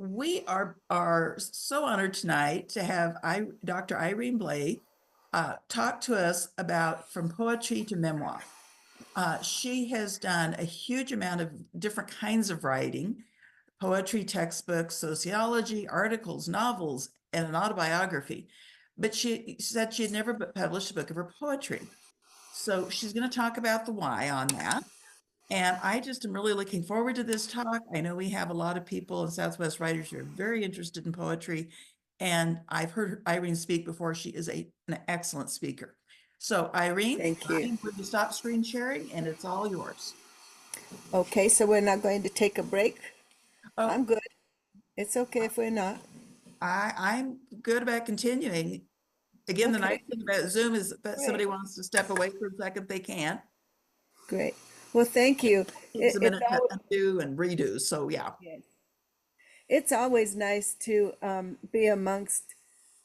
We are so honored tonight to have Dr. Irene Blea talk to us about from poetry to memoir. She has done a huge amount of different kinds of writing, poetry, textbooks, sociology, articles, novels, and an autobiography. But she said she had never published a book of her poetry. So she's going to talk about the why on that. And I just am really looking forward to this talk. I know we have a lot of people in Southwest writers who are very interested in poetry. And I've heard Irene speak before. She is an excellent speaker. So Irene, Thank you. I'm going to stop screen sharing and it's all yours. Okay, so we're not going to take a break? Oh, I'm good. It's okay if we're not. I'm good about continuing. Again, the nice Okay, thing about Zoom is that somebody great, wants to step away for a second, they can. great. Well, thank you. Takes a It's minute to always, undo and redo. So yeah. yes. It's always nice to be amongst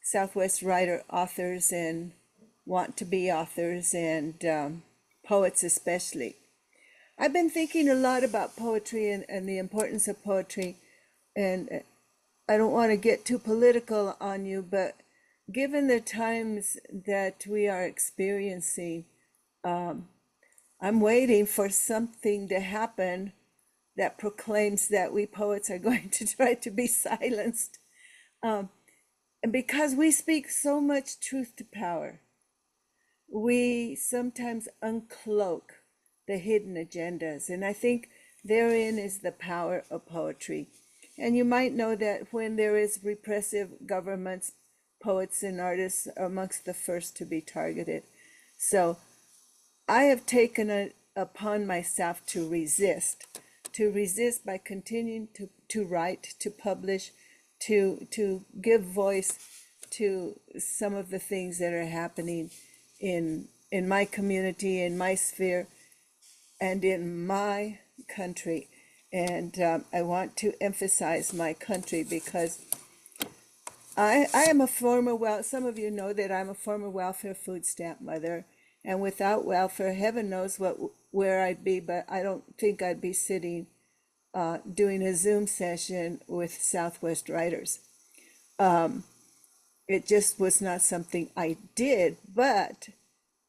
Southwest writer authors and want to be authors and poets especially. I've been thinking a lot about poetry and the importance of poetry, and I don't want to get too political on you, but given the times that we are experiencing, I'm waiting for something to happen that proclaims that we poets are going to try to be silenced. And because we speak so much truth to power, we sometimes uncloak the hidden agendas. And I think therein is the power of poetry. And you might know that when there is repressive governments, poets and artists are amongst the first to be targeted. So I have taken it upon myself to resist by continuing to write, to publish, to give voice to some of the things that are happening in my community, in my sphere, and in my country. And I want to emphasize my country because I am a former, well, some of you know that I'm a former welfare food stamp mother. And without welfare, heaven knows where I'd be, but I don't think I'd be sitting doing a Zoom session with Southwest writers. It just was not something I did, but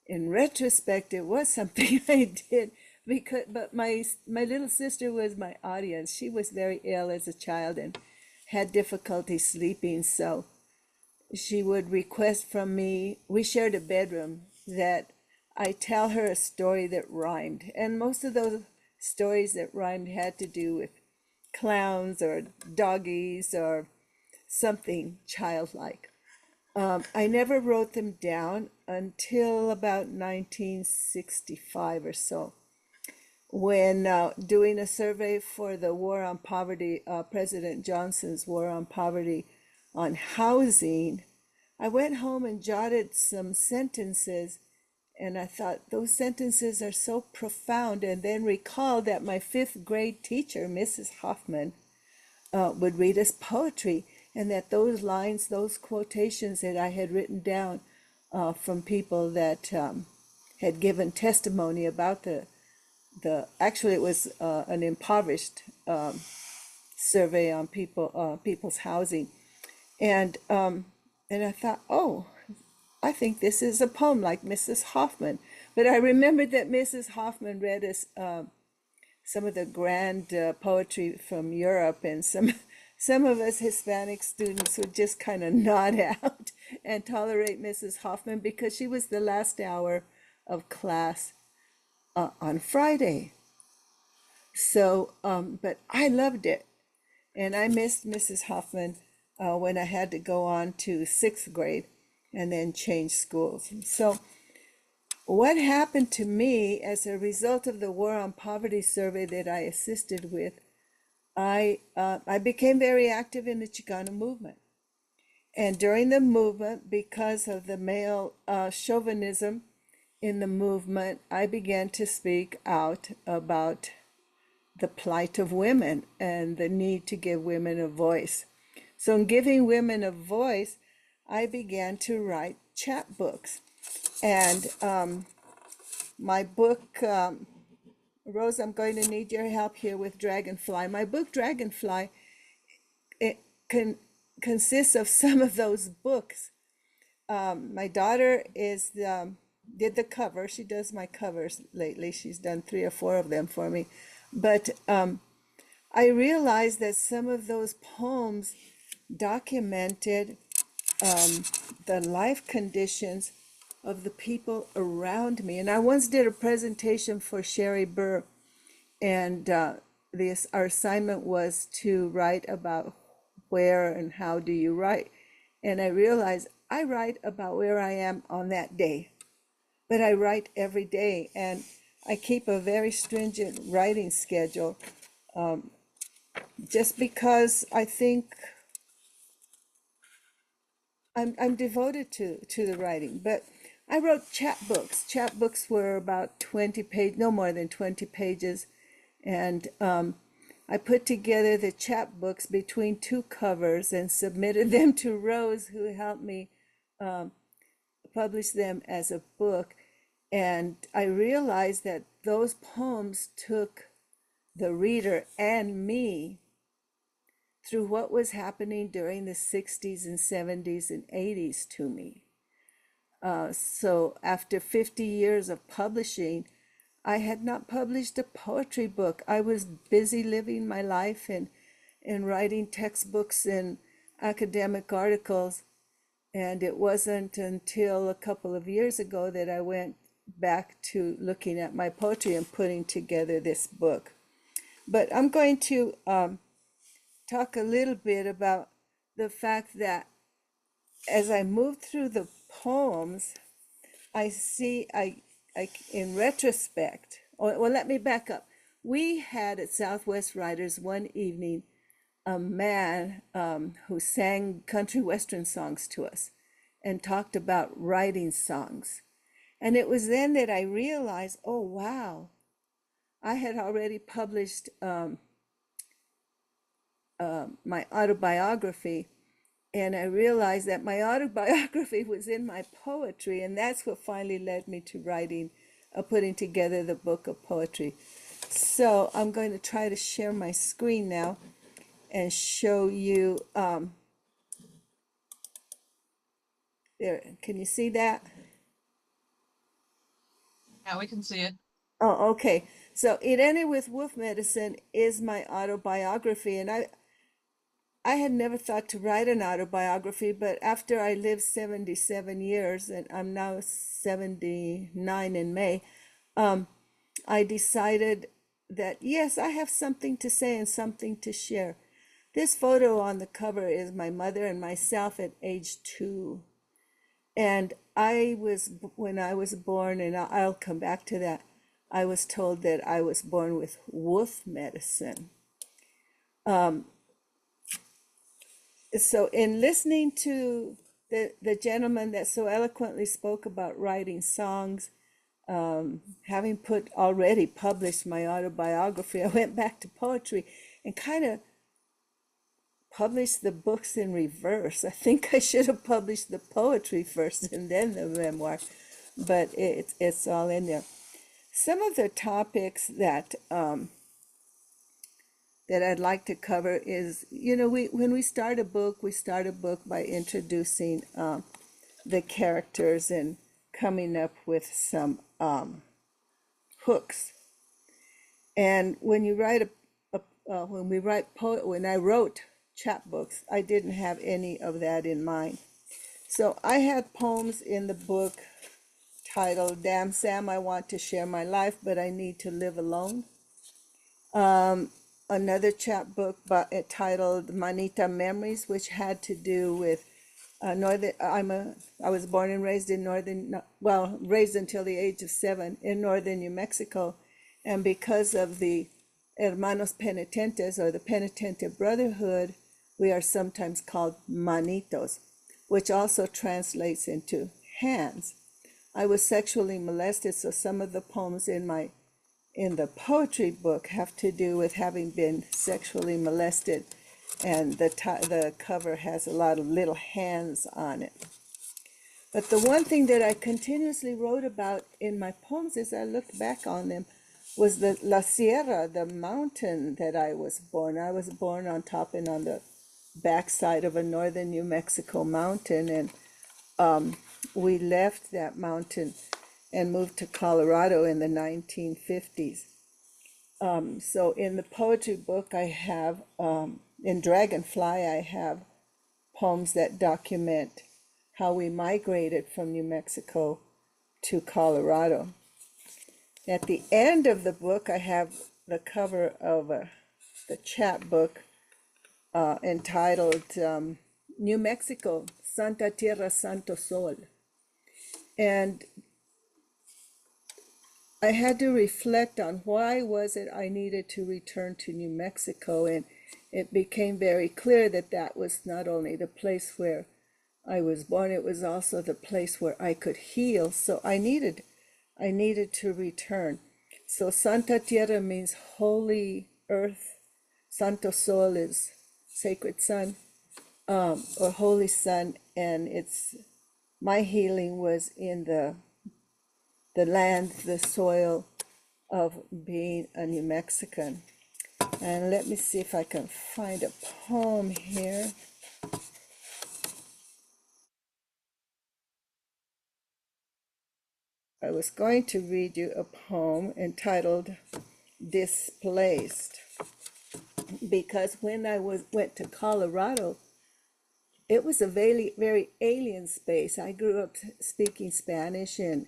in retrospect, it was something I did but my little sister was my audience. She was very ill as a child and had difficulty sleeping, so she would request from me. We shared a bedroom that I tell her a story that rhymed, and most of those stories that rhymed had to do with clowns or doggies or something childlike. I never wrote them down until about 1965 or so, when doing a survey for the War on Poverty, President Johnson's War on Poverty on housing. I went home and jotted some sentences, and I thought those sentences are so profound, and then recalled that my fifth grade teacher, Mrs. Hoffman, would read us poetry, and that those lines, those quotations that I had written down from people that had given testimony about actually it was an impoverished survey on people's housing, and I thought, oh, I think this is a poem like Mrs. Hoffman. But I remembered that Mrs. Hoffman read us some of the grand poetry from Europe, and some of us Hispanic students would just kind of nod out and tolerate Mrs. Hoffman because she was the last hour of class on Friday. So, but I loved it, and I missed Mrs. Hoffman when I had to go on to sixth grade and then change schools. So what happened to me as a result of the War on Poverty survey that I assisted with, I became very active in the Chicano movement. And during the movement, because of the male chauvinism in the movement, I began to speak out about the plight of women and the need to give women a voice. So in giving women a voice, I began to write chapbooks. And my book, Rose, I'm going to need your help here with Dragonfly. My book, Dragonfly, con- consists of some of those books. My daughter did the cover. She does my covers lately. She's done 3 or 4 of them for me. But I realized that some of those poems documented the life conditions of the people around me. And I once did a presentation for Sherry Burr, and our assignment was to write about where and how do you write. And I realized I write about where I am on that day, but I write every day, and I keep a very stringent writing schedule, just because I think I'm devoted to the writing. But I wrote chapbooks. Chapbooks were about 20 pages, no more than 20 pages, and I put together the chapbooks between 2 covers and submitted them to Rose, who helped me publish them as a book. And I realized that those poems took the reader and me through what was happening during the 60s and 70s and 80s to me. So after 50 years of publishing, I had not published a poetry book. I was busy living my life and writing textbooks and academic articles. And it wasn't until a couple of years ago that I went back to looking at my poetry and putting together this book. But I'm going to talk a little bit about the fact that as I move through the poems, I see, in retrospect, well, let me back up. We had at SouthWest Writers one evening a man who sang country western songs to us and talked about writing songs. And it was then that I realized, oh, wow, I had already published my autobiography, and I realized that my autobiography was in my poetry, and that's what finally led me to writing, putting together the book of poetry. So I'm going to try to share my screen now and show you, there, can you see that? Yeah, we can see it. Oh, okay. So It Ended with Wolf Medicine is my autobiography, and I had never thought to write an autobiography, but after I lived 77 years, and I'm now 79 in May, I decided that yes, I have something to say and something to share. This photo on the cover is my mother and myself at age 2. And when I was born, and I'll come back to that, I was told that I was born with wolf medicine. So in listening to the gentleman that so eloquently spoke about writing songs, having already published my autobiography, I went back to poetry and kind of published the books in reverse. I think I should have published the poetry first and then the memoir, but it's all in there. Some of the topics that I'd like to cover is, when we start a book, by introducing the characters and coming up with some hooks. And when you write when I wrote chapbooks, I didn't have any of that in mind. So I had poems in the book titled "Damn Sam, I Want to Share My Life, but I Need to Live Alone." Another chapbook titled "Manita Memories," which had to do with I was born and raised in raised until the age of 7 in northern New Mexico, and because of the Hermanos Penitentes, or the Penitente Brotherhood, we are sometimes called manitos, which also translates into hands. I was sexually molested, so some of the poems in the poetry book have to do with having been sexually molested, and the cover has a lot of little hands on it. But the one thing that I continuously wrote about in my poems, as I looked back on them, was La Sierra, the mountain that I was born. I was born on top and on the backside of a northern New Mexico mountain, and we left that mountain and moved to Colorado in the 1950s. So in the poetry book I have, in Dragonfly, I have poems that document how we migrated from New Mexico to Colorado. At the end of the book, I have the cover of the chapbook entitled New Mexico, Santa Tierra, Santo Sol. And I had to reflect on why was it I needed to return to New Mexico, and it became very clear that that was not only the place where I was born, it was also the place where I could heal. So I needed to return. So Santa Tierra means holy earth. Santo Sol is sacred sun, or holy sun, and it's my healing was in the land, the soil of being a New Mexican. And let me see if I can find a poem here. I was going to read you a poem entitled Displaced, because when I went to Colorado, it was a very alien space. I grew up speaking Spanish and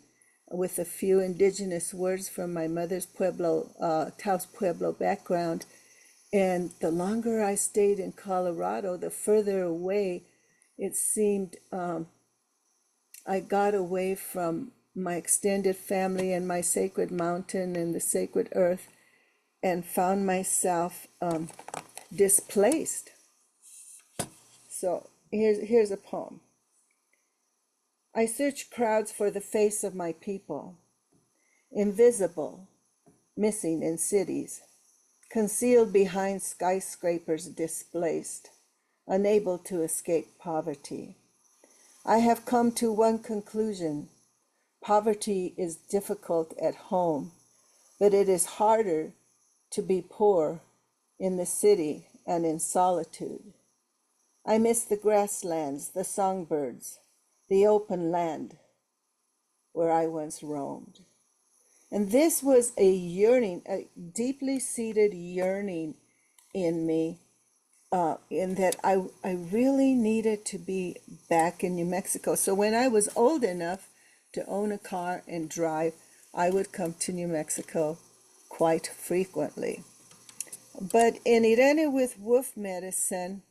with a few indigenous words from my mother's Pueblo, Taos Pueblo background. And the longer I stayed in Colorado, the further away it seemed I got away from my extended family and my sacred mountain and the sacred earth, and found myself displaced. So here's a poem. I search crowds for the face of my people, invisible, missing in cities, concealed behind skyscrapers, displaced, unable to escape poverty. I have come to one conclusion. Poverty is difficult at home, but it is harder to be poor in the city and in solitude. I miss the grasslands, the songbirds, the open land where I once roamed. And this was a yearning, a deeply seated yearning in me, in that I really needed to be back in New Mexico. So when I was old enough to own a car and drive, I would come to New Mexico quite frequently. But in Irene with Wolf Medicine,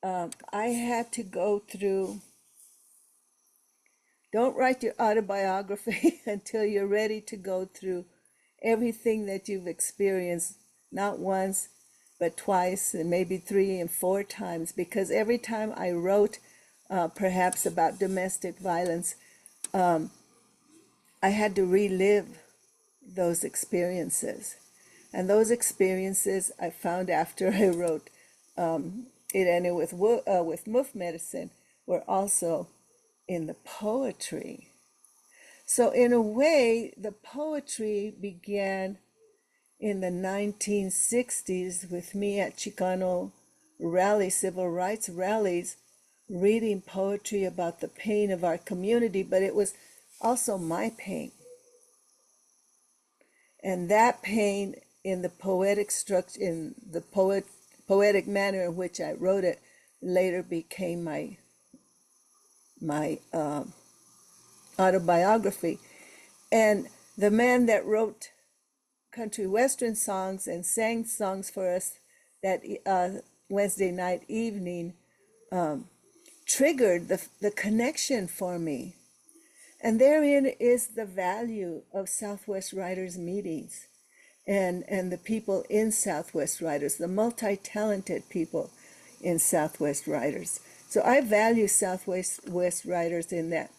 I had to go through, don't write your autobiography until you're ready to go through everything that you've experienced, not once, but twice, and maybe 3 and 4 times, because every time I wrote perhaps about domestic violence, I had to relive those experiences. And those experiences I found after I wrote Irene with Wolf Medicine were also in the poetry. So in a way, the poetry began in the 1960s with me at Chicano rallies, civil rights rallies, reading poetry about the pain of our community, but it was also my pain. And that pain in the poetic structure, in the poetic manner in which I wrote it, later became my autobiography. And the man that wrote country western songs and sang songs for us that Wednesday night evening triggered the connection for me. And therein is the value of Southwest Writers meetings and the people in Southwest Writers, the multi-talented people in Southwest Writers. So I value Southwest Writers in that.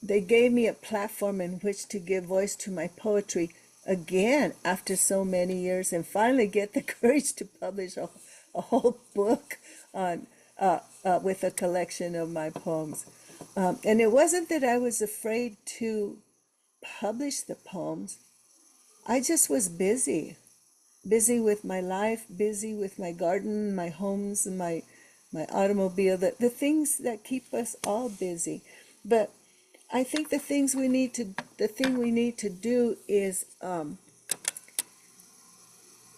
They gave me a platform in which to give voice to my poetry again after so many years, and finally get the courage to publish a whole book on with a collection of my poems. And it wasn't that I was afraid to publish the poems. I just was busy busy with my life, busy with my garden, my homes, and my automobile, the things that keep us all busy. But I think the thing we need to do is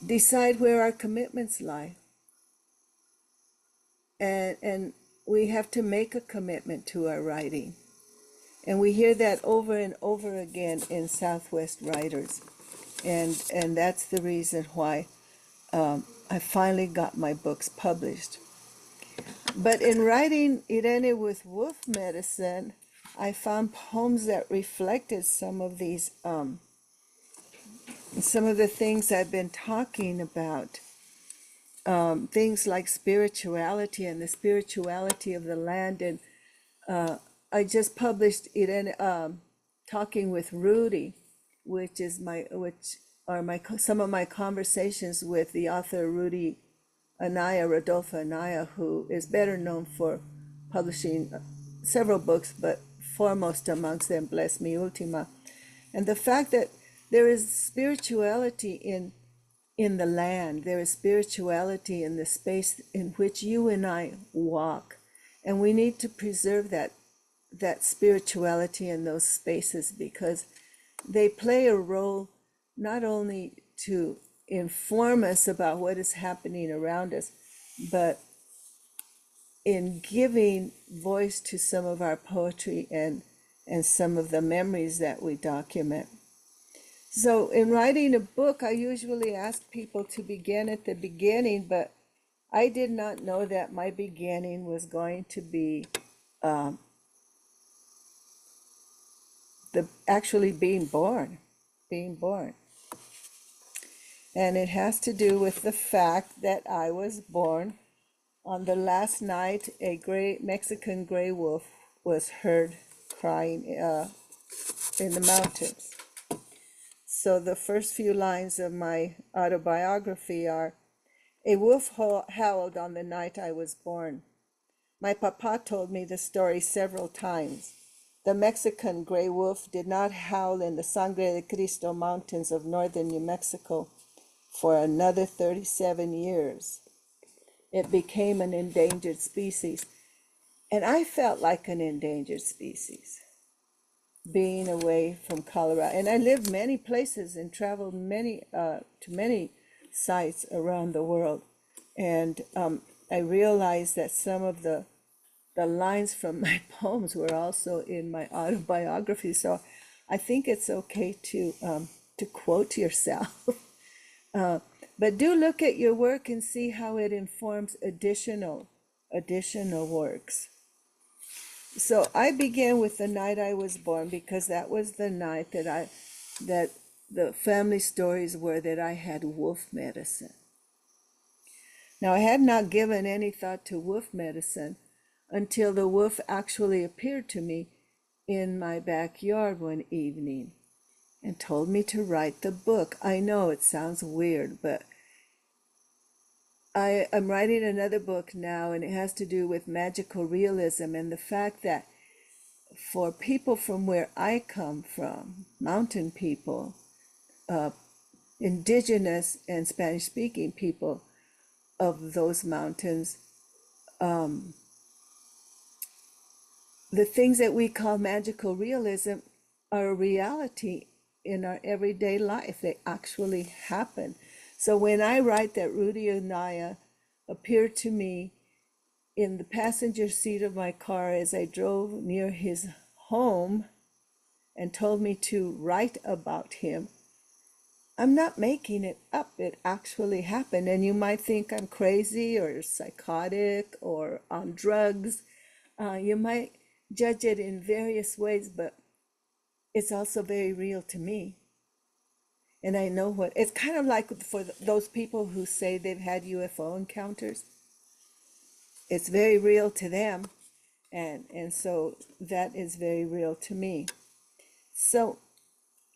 decide where our commitments lie. And we have to make a commitment to our writing. And we hear that over and over again in Southwest writers. And that's the reason why I finally got my books published. But in writing Irene with Wolf Medicine, I found poems that reflected some of these, some of the things I've been talking about. Things like spirituality and the spirituality of the land. And I just published Irene, Talking with Rudy, which are some of my conversations with the author Rudy Anaya, Rodolfo Anaya, who is better known for publishing several books, but foremost amongst them, Bless Me Ultima. And the fact that there is spirituality in the land, there is spirituality in the space in which you and I walk, and we need to preserve that spirituality in those spaces, because they play a role not only to inform us about what is happening around us, but in giving voice to some of our poetry and some of the memories that we document. So in writing a book, I usually ask people to begin at the beginning, but I did not know that my beginning was going to be actually being born. And it has to do with the fact that I was born on the last night a Mexican gray wolf was heard crying in the mountains. So the first few lines of my autobiography are, a wolf howled on the night I was born. My papa told me the story several times. The Mexican gray wolf did not howl in the Sangre de Cristo mountains of northern New Mexico for another 37 years. It became an endangered species. And I felt like an endangered species, being away from Colorado. And I lived many places and traveled to many sites around the world. And I realized that some of the lines from my poems were also in my autobiography. So I think it's okay to quote yourself. But do look at your work and see how it informs additional works. So I began with the night I was born, because that was the night that the family stories were that I had wolf medicine. Now, I had not given any thought to wolf medicine until the wolf actually appeared to me in my backyard one evening and told me to write the book. I know it sounds weird, but I'm writing another book now, and it has to do with magical realism and the fact that for people from where I come from, mountain people, indigenous and Spanish-speaking people of those mountains, the things that we call magical realism are a reality in our everyday life. They actually happen. So when I write that Rudy Anaya appeared to me in the passenger seat of my car as I drove near his home and told me to write about him, I'm not making it up. It actually happened. And you might think I'm crazy or psychotic or on drugs. You might judge it in various ways, but it's also very real to me. And I know what it's kind of like for those people who say they've had UFO encounters. It's very real to them. And so that is very real to me. So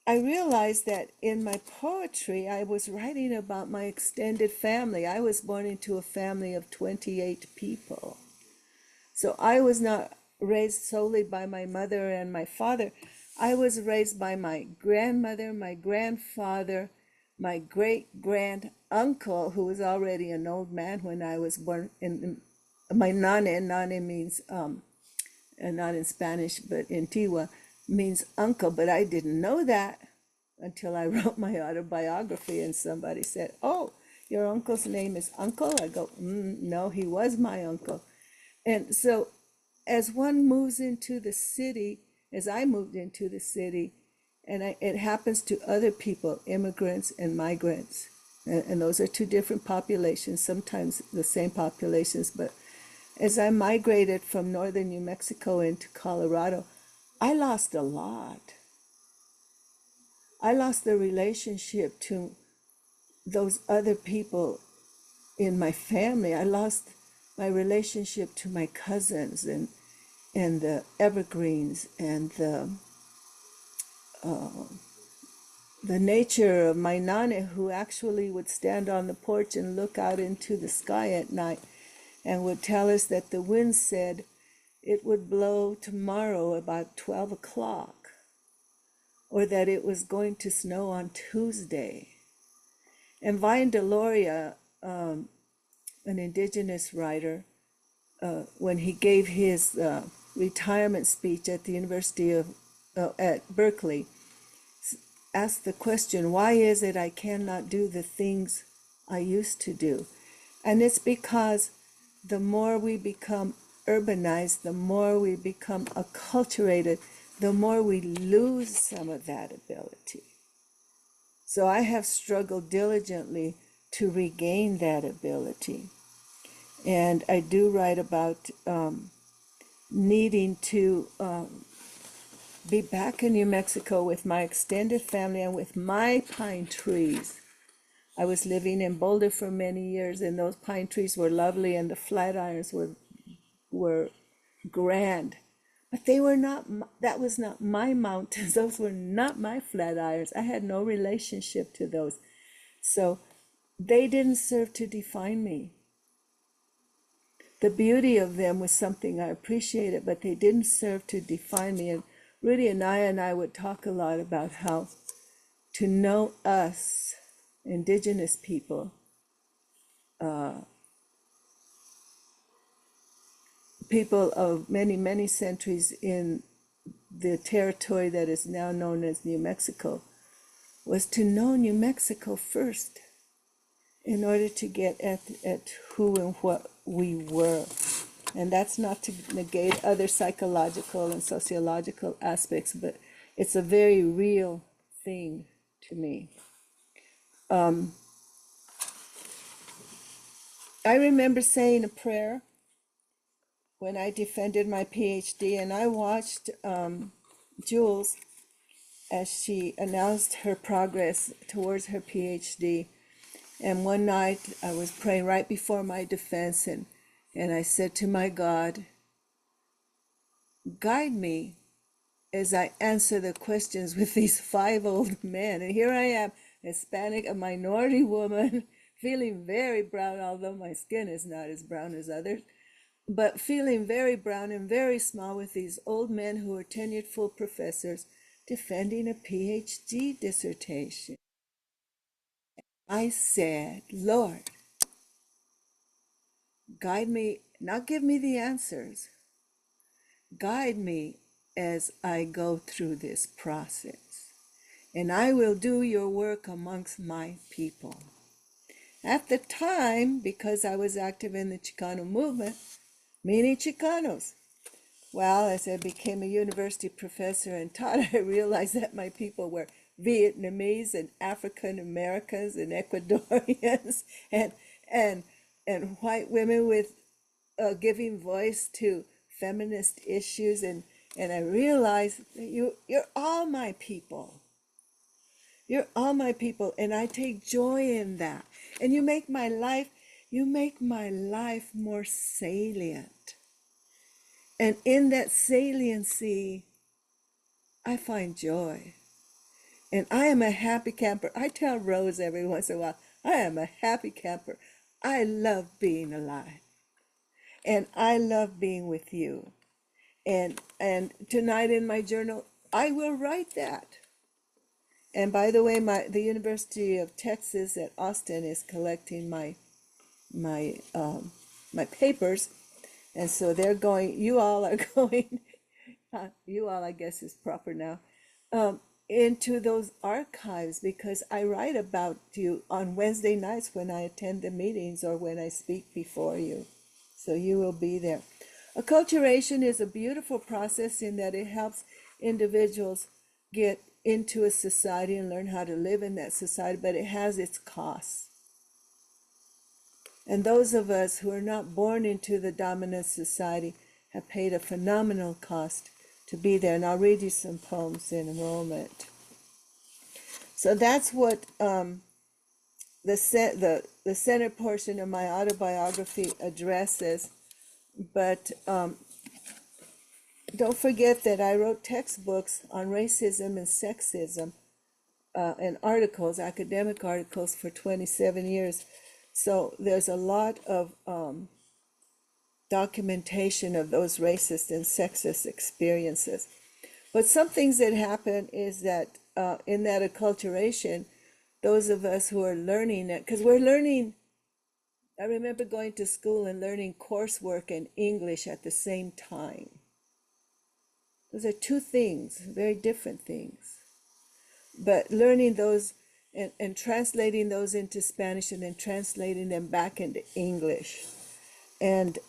I realized that in my poetry, I was writing about my extended family. I was born into a family of 28 people. So I was not raised solely by my mother and my father. I was raised by my grandmother, my grandfather, my great-grand uncle, who was already an old man when I was born, my nane means, not in Spanish, but in Tiwa, means uncle, but I didn't know that until I wrote my autobiography and somebody said, "Oh, your uncle's name is Uncle?" I go, no, he was my uncle. And so as one moves into the city, as I moved into the city, and it happens to other people, immigrants and migrants, and those are two different populations, sometimes the same populations, but as I migrated from northern New Mexico into Colorado, I lost a lot. I lost the relationship to those other people in my family. I lost my relationship to my cousins and the evergreens and the nature of my nana, who actually would stand on the porch and look out into the sky at night and would tell us that the wind said it would blow tomorrow about 12 o'clock, or that it was going to snow on Tuesday. And Vine Deloria, an indigenous writer, when he gave his retirement speech at the University of at Berkeley, asked the question, why is it I cannot do the things I used to do? And it's because the more we become urbanized, the more we become acculturated, the more we lose some of that ability. So I have struggled diligently to regain that ability. And I do write about needing to be back in New Mexico with my extended family and with my pine trees. I was living in Boulder for many years, and those pine trees were lovely, and the flatirons were grand. But they were not, that was not my mountains. Those were not my flatirons. I had no relationship to those. So they didn't serve to define me. The beauty of them was something I appreciated, but they didn't serve to define me. And Rudy and I would talk a lot about how to know us, indigenous people, people of many, many centuries in the territory that is now known as New Mexico, was to know New Mexico first in order to get at who and what we were. And that's not to negate other psychological and sociological aspects, but it's a very real thing to me. I remember saying a prayer when I defended my PhD, and I watched Jules as she announced her progress towards her PhD. And one night I was praying right before my defense, and I said to my God, guide me as I answer the questions with these 5 old men. And here I am, Hispanic, a minority woman, feeling very brown, although my skin is not as brown as others, but feeling very brown and very small with these old men who are tenured full professors defending a PhD dissertation. I said, Lord, guide me, not give me the answers, guide me as I go through this process, and I will do your work amongst my people. At the time, because I was active in the Chicano movement, many Chicanos. Well, as I became a university professor and taught, I realized that my people were Vietnamese and African Americans and Ecuadorians and white women with giving voice to feminist issues, and I realized that you're all my people. You're all my people, and I take joy in that. And you make my life more salient. And in that saliency, I find joy. And I am a happy camper. I tell Rose every once in a while, I am a happy camper. I love being alive. And I love being with you. And tonight in my journal, I will write that. And by the way, the University of Texas at Austin is collecting my my papers, and so they're going. You all are going. You all, I guess, is proper now. Into those archives, because I write about you on Wednesday nights when I attend the meetings or when I speak before you. So you will be there. Acculturation is a beautiful process in that it helps individuals get into a society and learn how to live in that society, but it has its costs. And those of us who are not born into the dominant society have paid a phenomenal cost to be there. And I'll read you some poems in a moment. So that's what the center portion of my autobiography addresses. But don't forget that I wrote textbooks on racism and sexism and articles, academic articles, for 27 years. So there's a lot of documentation of those racist and sexist experiences. But some things that happen is that in that acculturation, those of us who are learning it, because we're learning, I remember going to school and learning coursework and English at the same time. Those are two things, very different things. But learning those and translating those into Spanish and then translating them back into English. And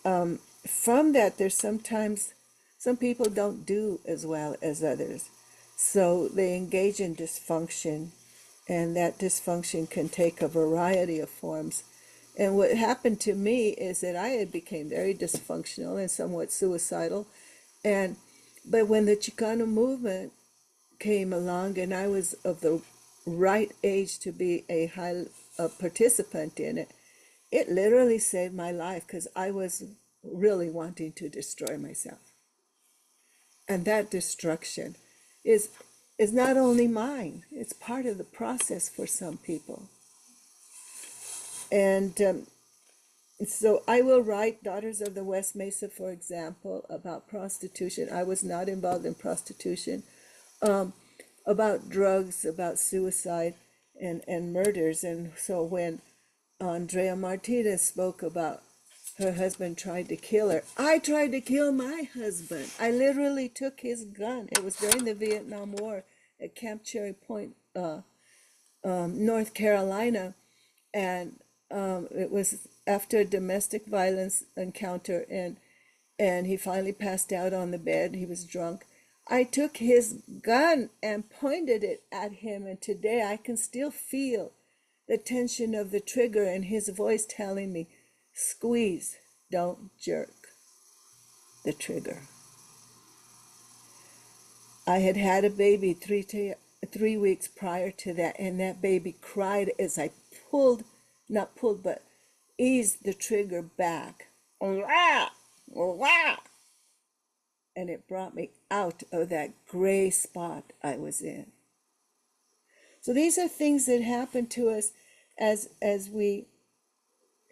from that, there's sometimes some people don't do as well as others. So they engage in dysfunction, and that dysfunction can take a variety of forms. And what happened to me is that I had became very dysfunctional and somewhat suicidal. But when the Chicano movement came along and I was of the right age to be a participant in it, it literally saved my life, because I was really wanting to destroy myself. And that destruction is not only mine, it's part of the process for some people. And so I will write Daughters of the West Mesa, for example, about prostitution. I was not involved in prostitution. About drugs, about suicide and murders. And so when Andrea Martinez spoke about her husband tried to kill her, I tried to kill my husband. I literally took his gun. It was during the Vietnam War at Camp Cherry Point, North Carolina. And it was after a domestic violence encounter, and he finally passed out on the bed. He was drunk. I took his gun and pointed it at him, and today I can still feel the tension of the trigger and his voice telling me, squeeze, don't jerk the trigger. I had had a baby 3 weeks prior to that, and that baby cried as I but eased the trigger back. And it brought me out of that gray spot I was in. So these are things that happen to us as we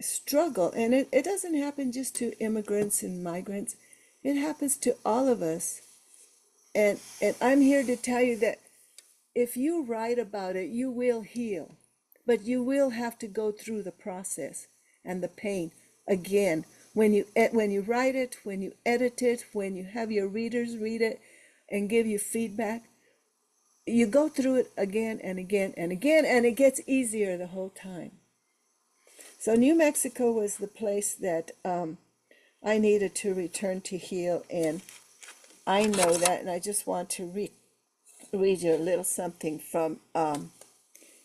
struggle. And it doesn't happen just to immigrants and migrants. It happens to all of us. And I'm here to tell you that if you write about it, you will heal. But you will have to go through the process and the pain again. When you write it, when you edit it, when you have your readers read it and give you feedback, you go through it again and again and again, and it gets easier the whole time. So New Mexico was the place that I needed to return to heal, and I know that, and I just want to read you a little something from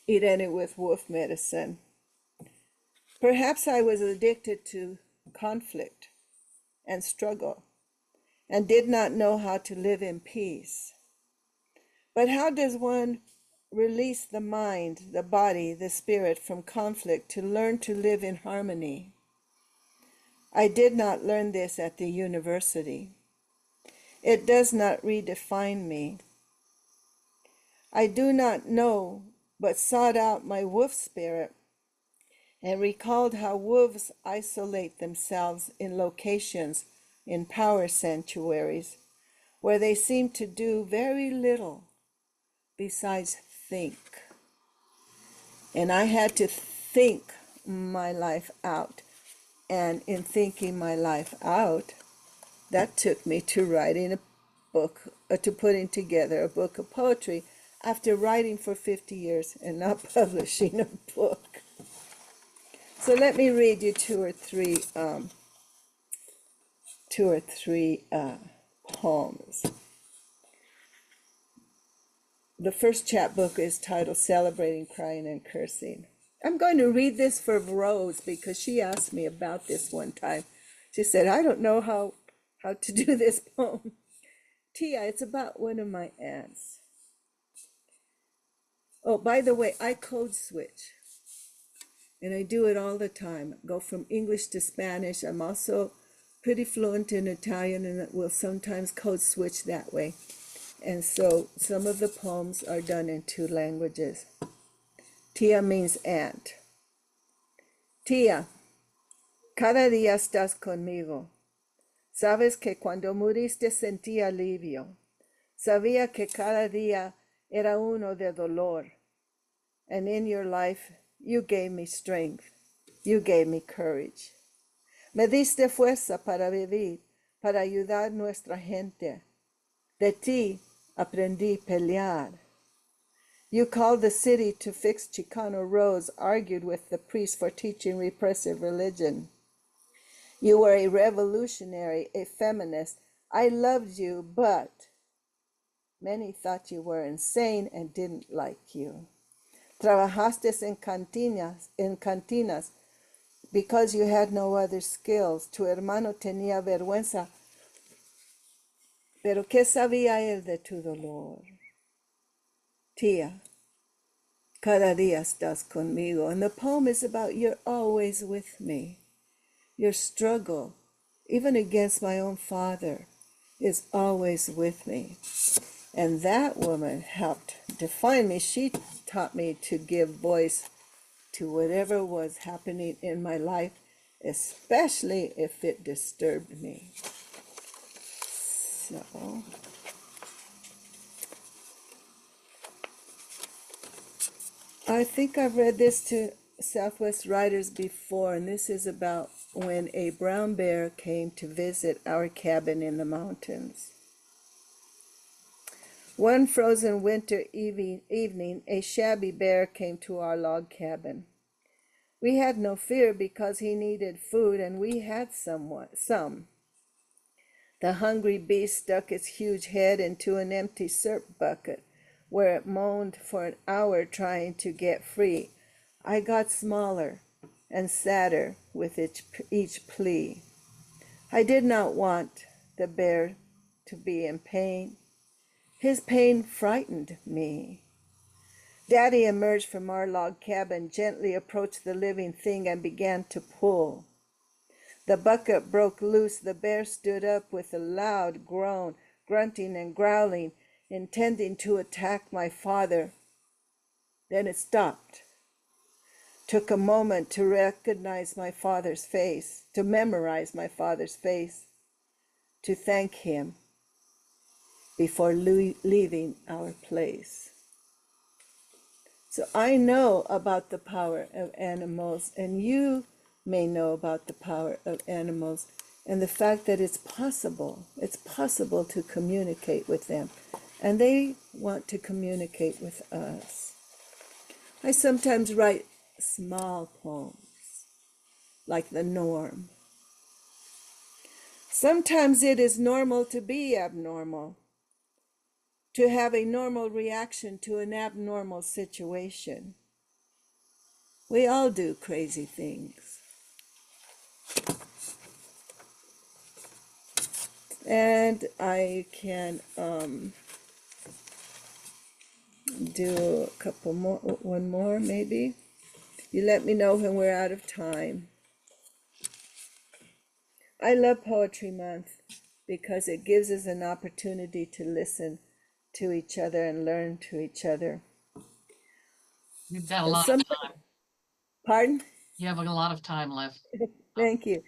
Eat Any with Wolf Medicine. Perhaps I was addicted to conflict and struggle and did not know how to live in peace. But how does one release the mind, the body, the spirit from conflict to learn to live in harmony? I did not learn this at the university. It does not redefine me. I do not know, but sought out my wolf spirit and recalled how wolves isolate themselves in locations, in power sanctuaries, where they seem to do very little besides think. And I had to think my life out. And in thinking my life out, that took me to writing a book, to putting together a book of poetry after writing for 50 years and not publishing a book. So let me read you two or three poems. The first chapbook is titled Celebrating, Crying, and Cursing. I'm going to read this for Rose because she asked me about this one time. She said, I don't know how to do this poem. Tia, it's about one of my aunts. Oh, by the way, I code switch. And I do it all the time. Go from English to Spanish. I'm also pretty fluent in Italian and will sometimes code switch that way. And so some of the poems are done in two languages. Tia means aunt. Tia, cada día estás conmigo. Sabes que cuando muriste sentí alivio. Sabía que cada día era uno de dolor. And in your life, you gave me strength. You gave me courage. Me diste fuerza para vivir, para ayudar nuestra gente. De ti aprendí pelear. You called the city to fix Chicano roads, argued with the priest for teaching repressive religion. You were a revolutionary, a feminist. I loved you, but many thought you were insane and didn't like you. Trabajaste en cantinas because you had no other skills. Tu hermano tenía vergüenza, pero ¿qué sabía él de tu dolor? Tia, cada día estás conmigo. And the poem is about you're always with me. Your struggle, even against my own father, is always with me. And that woman helped define me. She taught me to give voice to whatever was happening in my life, especially if it disturbed me. So, I think I've read this to Southwest writers before, and this is about when a brown bear came to visit our cabin in the mountains. One frozen winter evening, a shabby bear came to our log cabin. We had no fear because he needed food, and we had some. The hungry beast stuck its huge head into an empty syrup bucket, where it moaned for an hour trying to get free. I got smaller and sadder with each plea. I did not want the bear to be in pain. His pain frightened me. Daddy emerged from our log cabin, gently approached the living thing, and began to pull. The bucket broke loose. The bear stood up with a loud groan, grunting and growling, intending to attack my father. Then it stopped. Took a moment to recognize my father's face, to memorize my father's face, to thank him before leaving our place. So I know about the power of animals, and you may know about the power of animals and the fact that it's possible to communicate with them, and they want to communicate with us. I sometimes write small poems, like The Norm. Sometimes it is normal to be abnormal, to have a normal reaction to an abnormal situation. We all do crazy things. And I can do a couple more, one more maybe. You let me know when we're out of time. I love Poetry Month because it gives us an opportunity to listen to each other and learn to each other. You've got a lot of time. Pardon? You have a lot of time left. Thank you.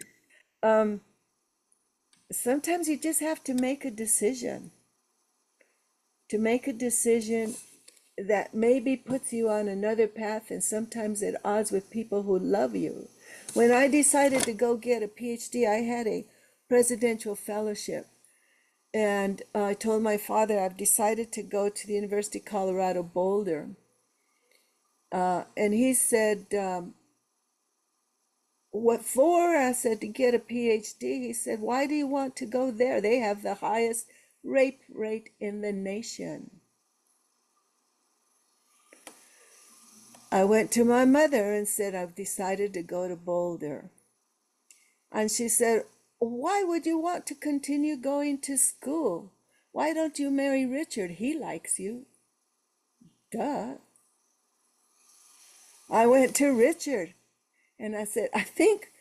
Sometimes you just have to make a decision. To make a decision that maybe puts you on another path, and sometimes at odds with people who love you. When I decided to go get a PhD, I had a presidential fellowship. And I told my father, I've decided to go to the University of Colorado Boulder. And he said, what for? I said, to get a PhD. He said, why do you want to go there? They have the highest rape rate in the nation. I went to my mother and said, I've decided to go to Boulder. And she said, why would you want to continue going to school? Why don't you marry Richard? He likes you. Duh. I went to Richard and I said, I think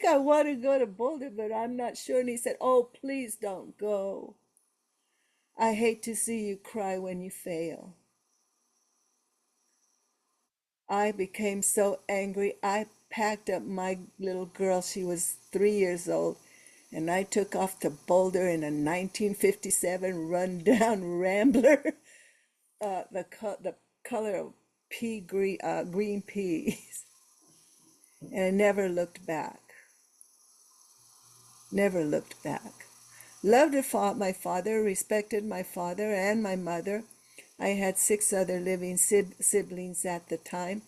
I want to go to Boulder, but I'm not sure. And he said, oh, please don't go. I hate to see you cry when you fail. I became so angry. I packed up my little girl. She was 3 years old. And I took off to Boulder in a 1957 run-down Rambler, the color of green peas. And I never looked back. Never looked back. Loved my father, respected my father and my mother. I had 6 other living siblings at the time,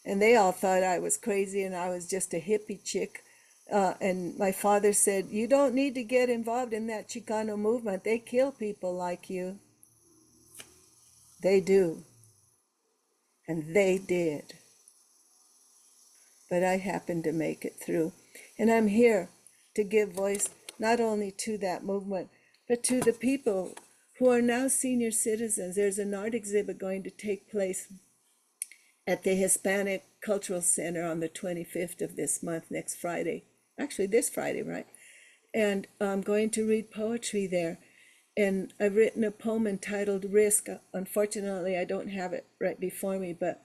and they all thought I was crazy and I was just a hippie chick. And my father said, you don't need to get involved in that Chicano movement. They kill people like you. They do. And they did. But I happened to make it through. And I'm here to give voice not only to that movement, but to the people who are now senior citizens. There's an art exhibit going to take place at the Hispanic Cultural Center on the 25th of this month, next Friday. Actually, this Friday, right? And I'm going to read poetry there. And I've written a poem entitled Risk. Unfortunately, I don't have it right before me, but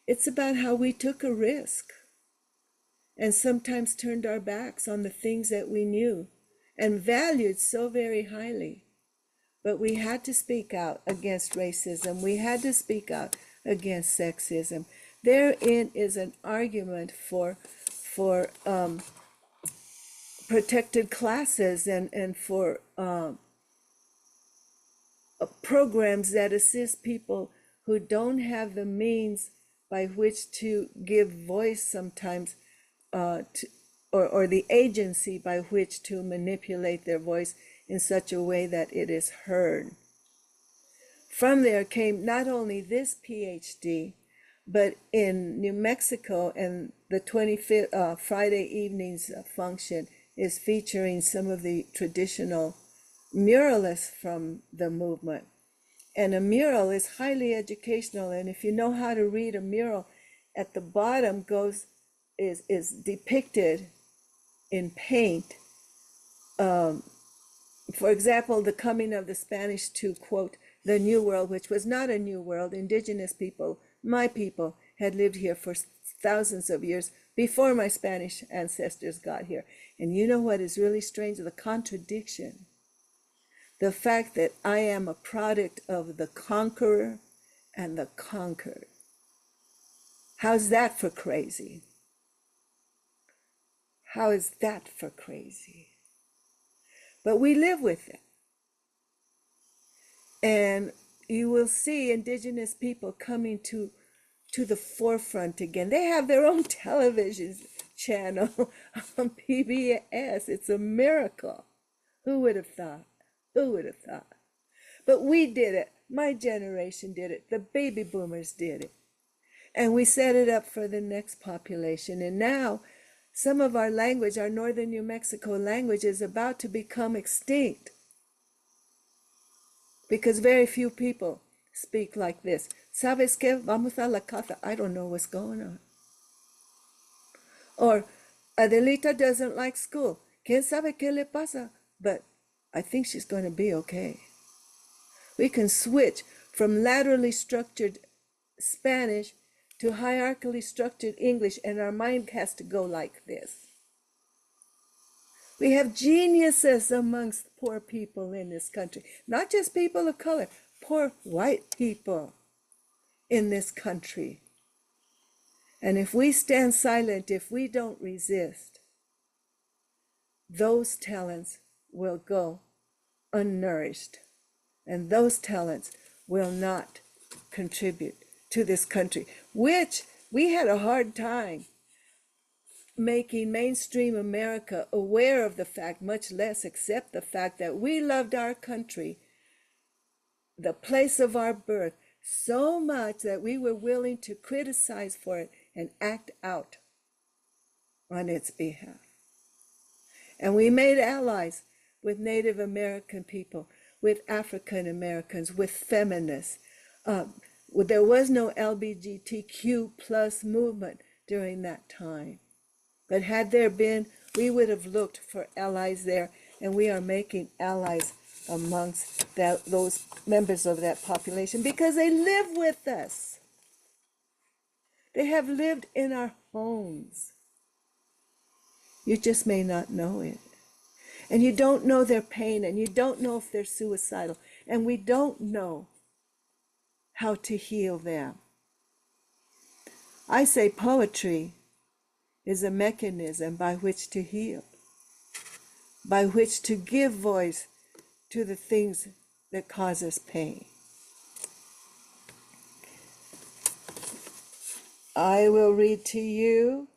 it's about how we took a risk and sometimes turned our backs on the things that we knew and valued so very highly. But we had to speak out against racism. We had to speak out against sexism. Therein is an argument for protected classes and for programs that assist people who don't have the means by which to give voice sometimes, or the agency by which to manipulate their voice in such a way that it is heard. From there came not only this PhD, but in New Mexico, and the 25th Friday evening's function is featuring some of the traditional muralists from the movement. And a mural is highly educational, and if you know how to read a mural, at the bottom is depicted in paint. For example, the coming of the Spanish to, quote, the New World, which was not a new world. Indigenous people, my people, had lived here for thousands of years before my Spanish ancestors got here. And you know what is really strange? The contradiction. The fact that I am a product of the conqueror and the conquered. How's that for crazy? How is that for crazy? But we live with it. And you will see indigenous people coming to the forefront again. They have their own television channel on PBS. It's a miracle. Who would have thought? Who would have thought? But we did it. My generation did it. The baby boomers did it. And we set it up for the next population. And now some of our language, our northern New Mexico language, is about to become extinct. Because very few people speak like this. ¿Sabes qué? Vamos a la casa. I don't know what's going on. Or, Adelita doesn't like school. ¿Quién sabe qué le pasa? But I think she's going to be okay. We can switch from laterally structured Spanish to hierarchically structured English, and our mind has to go like this. We have geniuses amongst poor people in this country, not just people of color, poor white people. in this country. And if we stand silent, if we don't resist, those talents will go unnourished. And those talents will not contribute to this country, which we had a hard time making mainstream America aware of the fact, much less accept the fact that we loved our country, the place of our birth, so much that we were willing to criticize for it and act out on its behalf. And we made allies with Native American people, with African Americans, with feminists. There was no LGBTQ plus movement during that time. But had there been, we would have looked for allies there, and we are making allies amongst those members of that population because they live with us. They have lived in our homes. You just may not know it. And you don't know their pain, and you don't know if they're suicidal, and we don't know how to heal them. I say poetry is a mechanism by which to heal, by which to give voice to the things that cause us pain. I will read to you.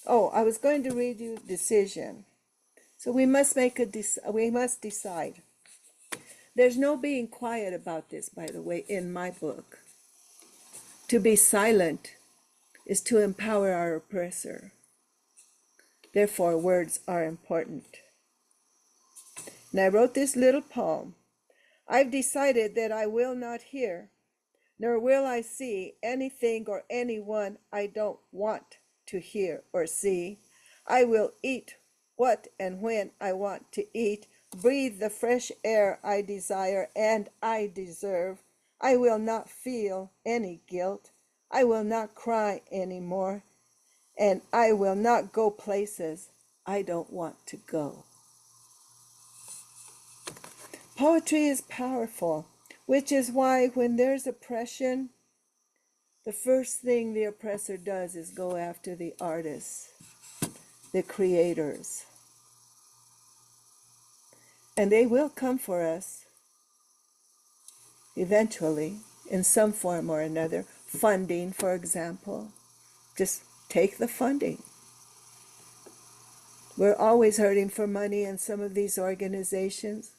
Oh, I was going to read you decision. So we must decide. There's no being quiet about this, by the way, in my book. To be silent is to empower our oppressor. Therefore, words are important. And I wrote this little poem. I've decided that I will not hear, nor will I see anything or anyone I don't want to hear or see. I will eat what and when I want to eat, breathe the fresh air I desire and I deserve. I will not feel any guilt. I will not cry anymore, and I will not go places I don't want to go. Poetry is powerful, which is why when there's oppression, the first thing the oppressor does is go after the artists, the creators. And they will come for us eventually in some form or another. Funding, for example. Just take the funding. We're always hurting for money in some of these organizations.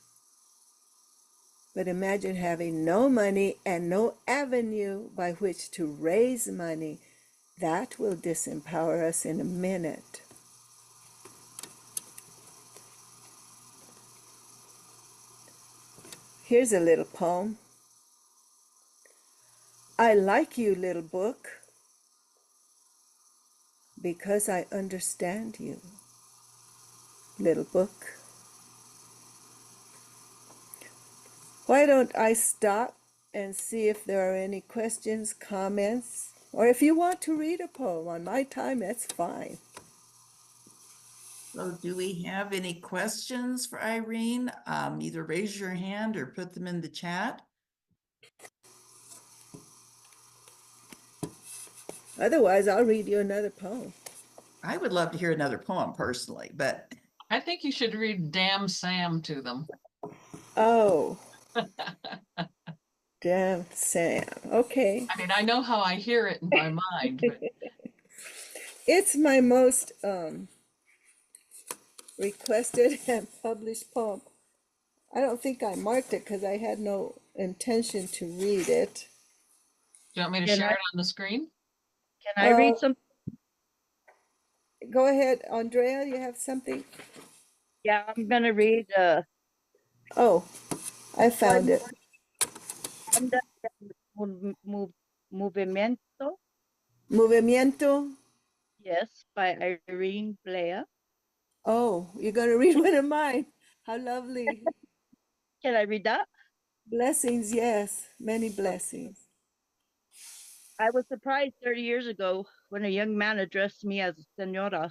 But imagine having no money and no avenue by which to raise money. That will disempower us in a minute. Here's a little poem. I like you, little book, because I understand you, little book. Why don't I stop and see if there are any questions, comments, or if you want to read a poem on my time, that's fine. So do we have any questions for Irene? Either raise your hand or put them in the chat. Otherwise, I'll read you another poem. I would love to hear another poem personally, but I think you should read Damn Sam to them. Oh, damn Sam. Okay. I mean, I know how I hear it in my mind, but It's my most requested and published poem. I don't think I marked it because I had no intention to read it. do you want me to Can share I- it on the screen? Can I read some? Go ahead, Andrea, you have something? Yeah, I'm gonna read Oh, I found it. Onda Movimiento, Movimiento. yes, by Irene Blea. Oh, you're going to read one of mine. How lovely. Can I read that? Blessings, yes. Many blessings. I was surprised 30 years ago when a young man addressed me as a señora.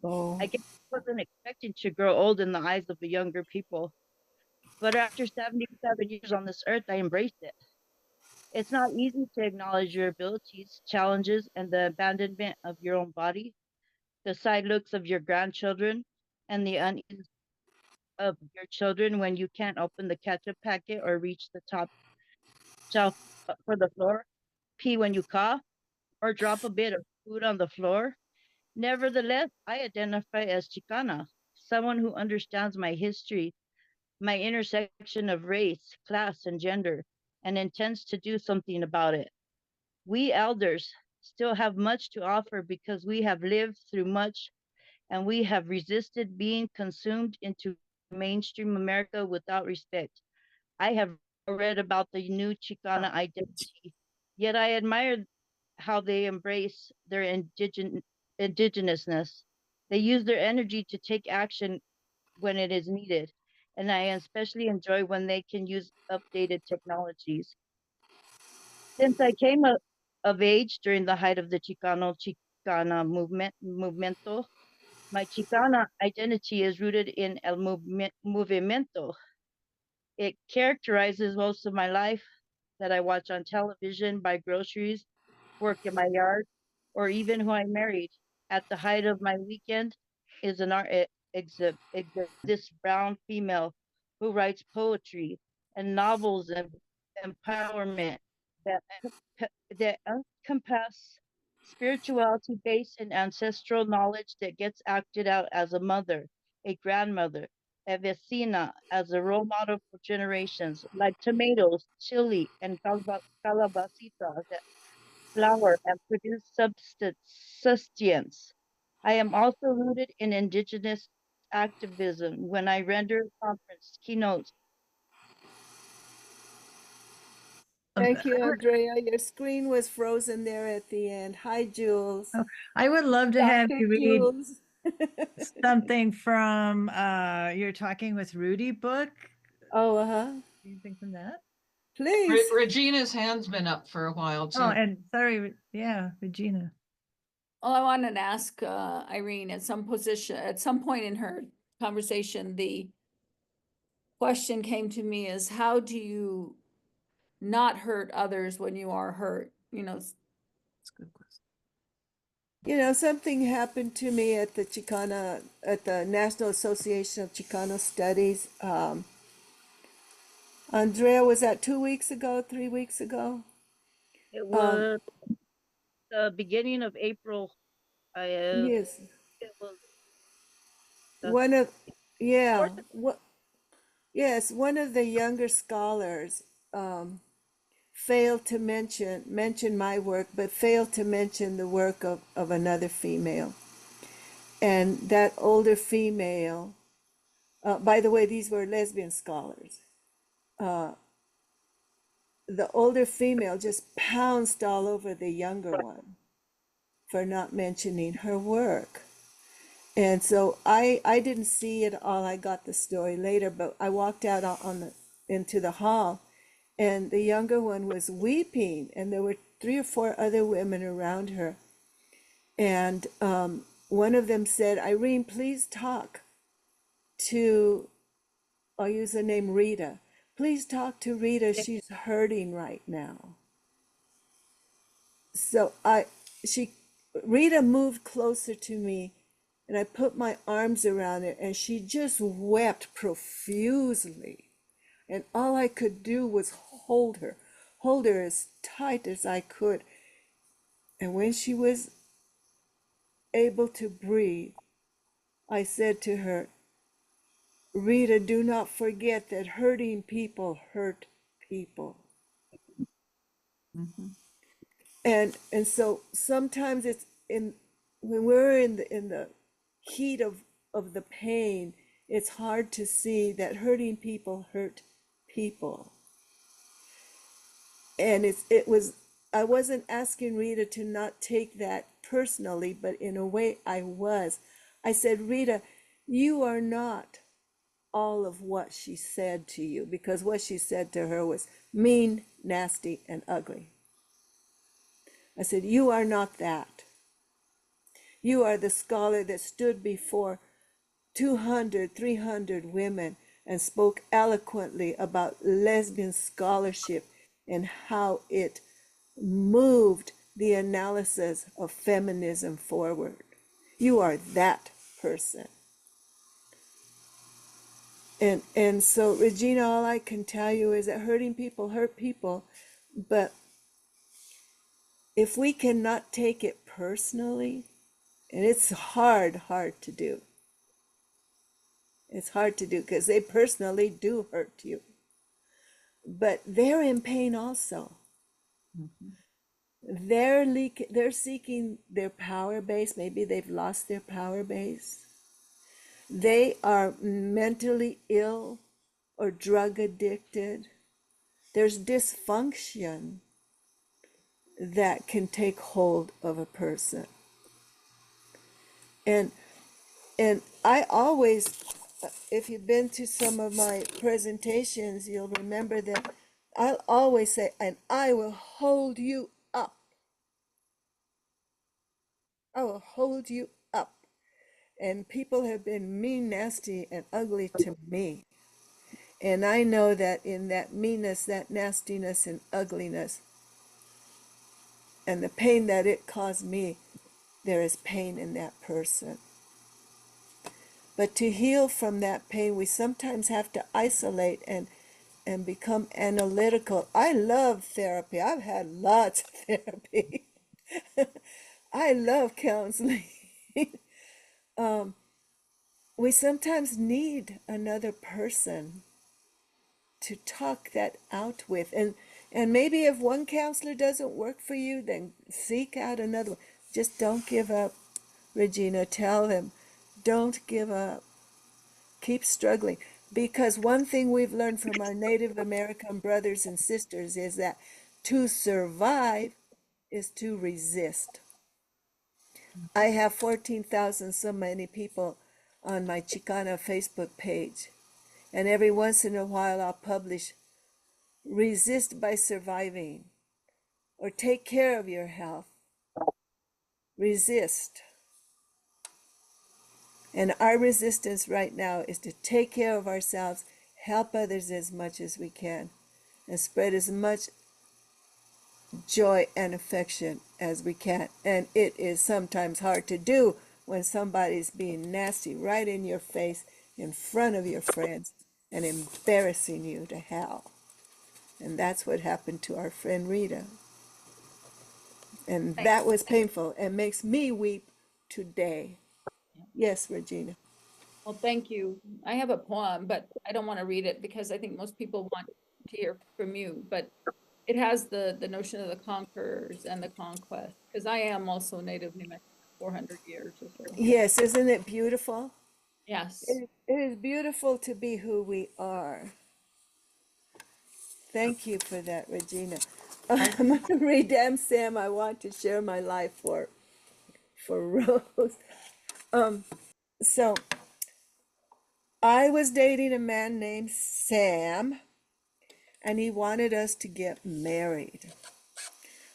Oh, I guess I wasn't expecting to grow old in the eyes of the younger people. But after 77 years on this earth, I embraced it. It's not easy to acknowledge your abilities, challenges, and the abandonment of your own body, the side looks of your grandchildren, and the unease of your children when you can't open the ketchup packet or reach the top shelf for the floor, pee when you cough, or drop a bit of food on the floor. Nevertheless, I identify as Chicana, someone who understands my history, my intersection of race, class, and gender, and intends to do something about it. We elders still have much to offer because we have lived through much and we have resisted being consumed into mainstream America without respect. I have read about the new Chicana identity, yet I admire how they embrace their indigenousness. They use their energy to take action when it is needed, and I especially enjoy when they can use updated technologies. Since I came of age during the height of the Chicana movemento, my Chicana identity is rooted in el movimiento. It characterizes most of my life that I watch on television, buy groceries, work in my yard, or even who I married. At the height of my weekend is an art exhibit. This brown female who writes poetry and novels and empowerment that that encompass spirituality based in ancestral knowledge that gets acted out as a mother, a grandmother, a vecina, as a role model for generations, like tomatoes, chili, and calabacita that flower and produce sustenance. I am also rooted in indigenous activism when I render conference keynotes. Thank you, Andrea. Your screen was frozen there at the end. Hi, Jules. Oh, I would love to have Dr. you read Jules. something from You're Talking with Rudy book. Oh, uh-huh. Anything from that? Please. Regina's hand's been up for a while too. Oh, and sorry, yeah, Regina. Well, I wanted to ask Irene at some point in her conversation, the question came to me is how do you not hurt others when you are hurt? That's a good question. You know, something happened to me at the National Association of Chicano Studies. Andrea, was that 2 weeks ago, 3 weeks ago? It was the beginning of April. Yes. It was One of, yeah, 4th. yes, one of the younger scholars failed to mention my work, but failed to mention the work of another female. And that older female, by the way, these were lesbian scholars. The older female just pounced all over the younger one for not mentioning her work. And so I didn't see it all. I got the story later, but I walked out into the hall, and the younger one was weeping, and there were 3 or 4 other women around her. And one of them said, Irene, please talk to, I'll use the name Rita. Please talk to Rita. She's hurting right now. So Rita moved closer to me, and I put my arms around her, and she just wept profusely. And all I could do was hold her as tight as I could. And when she was able to breathe, I said to her, Rita, do not forget that hurting people hurt people. Mm-hmm. And so sometimes it's when we're in the heat of the pain, it's hard to see that hurting people hurt people. And I wasn't asking Rita to not take that personally, but in a way I was. I said, Rita, you are not all of what she said to you, because what she said to her was mean, nasty, and ugly. I said, you are not that. You are the scholar that stood before 200, 300 women and spoke eloquently about lesbian scholarship and how it moved the analysis of feminism forward. You are that person. And so, Regina, all I can tell you is that hurting people hurt people, but if we cannot take it personally, and it's hard to do. It's hard to do because they personally do hurt you. But they're in pain also. They're seeking their power base. Maybe they've lost their power base. They are mentally ill or drug addicted. There's dysfunction that can take hold of a person. And I always, if you've been to some of my presentations, you'll remember that I'll always say, and I will hold you up. I will hold you up. And people have been mean, nasty, and ugly to me. And I know that in that meanness, that nastiness, and ugliness, and the pain that it caused me, there is pain in that person. But to heal from that pain, we sometimes have to isolate and become analytical. I love therapy. I've had lots of therapy. I love counseling. We sometimes need another person to talk that out with. And maybe if one counselor doesn't work for you, then seek out another one. Just don't give up, Regina. Tell them, don't give up. Keep struggling. Because one thing we've learned from our Native American brothers and sisters is that to survive is to resist. I have 14,000 so many people on my Chicana Facebook page. And every once in a while I'll publish, resist by surviving, or take care of your health. Resist. And our resistance right now is to take care of ourselves, help others as much as we can, and spread as much joy and affection as we can. And it is sometimes hard to do when somebody's being nasty right in your face in front of your friends and embarrassing you to hell. And that's what happened to our friend Rita. And that was painful and makes me weep today. Yes, Regina. Well, thank you. I have a poem, but I don't want to read it because I think most people want to hear from you. But it has the notion of the conquerors and the conquest, because I am also native New Mexico, 400 years or so. Yes, isn't it beautiful? Yes. It is beautiful to be who we are. Thank you for that, Regina. I'm going to read Damn Sam, I Want to Share My Life for Rose. So I was dating a man named Sam, and he wanted us to get married.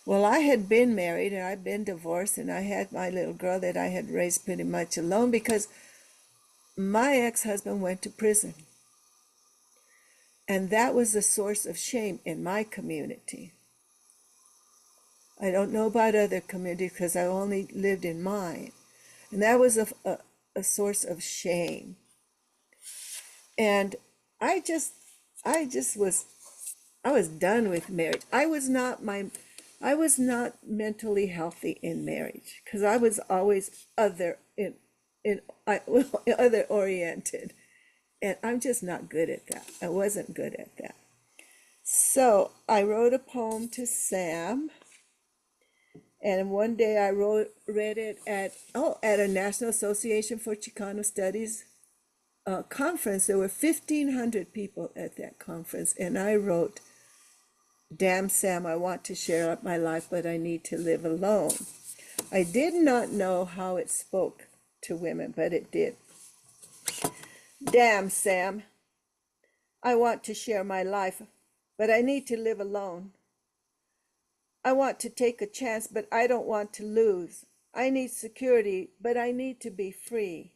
Well, I had been married and I'd been divorced, and I had my little girl that I had raised pretty much alone because my ex-husband went to prison. And that was a source of shame in my community. I don't know about other communities because I only lived in mine. And that was a source of shame. And I was done with marriage. I was not mentally healthy in marriage because I was always other oriented. And I'm just not good at that. I wasn't good at that. So I wrote a poem to Sam. And one day I read it at a National Association for Chicano Studies conference. There were 1,500 people at that conference. And I wrote, Damn Sam, I want to share up my life, but I need to live alone. I did not know how it spoke to women, but it did. Damn Sam, I want to share my life, but I need to live alone. I want to take a chance, but I don't want to lose. I need security, but I need to be free.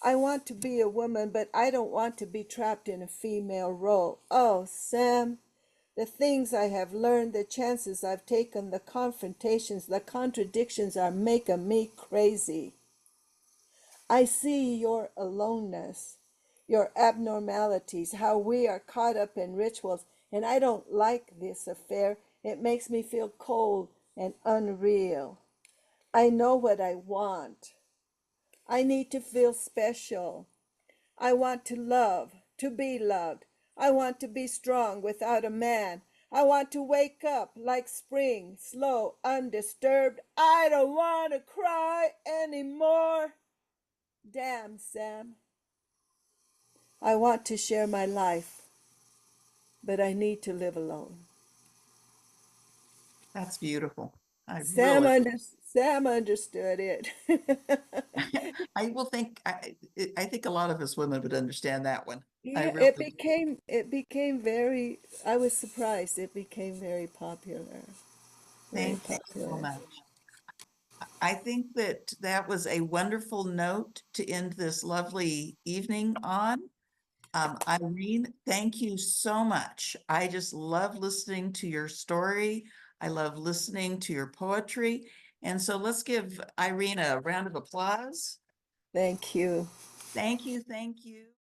I want to be a woman, but I don't want to be trapped in a female role. Oh, Sam, The things I have learned, the chances I've taken, the confrontations, the contradictions are making me crazy. I see your aloneness, your abnormalities, how we are caught up in rituals, and I don't like this affair. It makes me feel cold and unreal. I know what I want. I need to feel special. I want to love, to be loved. I want to be strong without a man. I want to wake up like spring, slow, undisturbed. I don't want to cry anymore. Damn, Sam. I want to share my life, but I need to live alone. That's beautiful. I Sam, really, Sam understood it. I will think, I think a lot of us women would understand that one. I Yeah, really, it became very, I was surprised. It became very popular. Very thank you so popular. much. I think that that was a wonderful note to end this lovely evening on. Irene, thank you so much. I just love listening to your story. I love listening to your poetry. And so let's give Irene a round of applause. Thank you. Thank you. Thank you.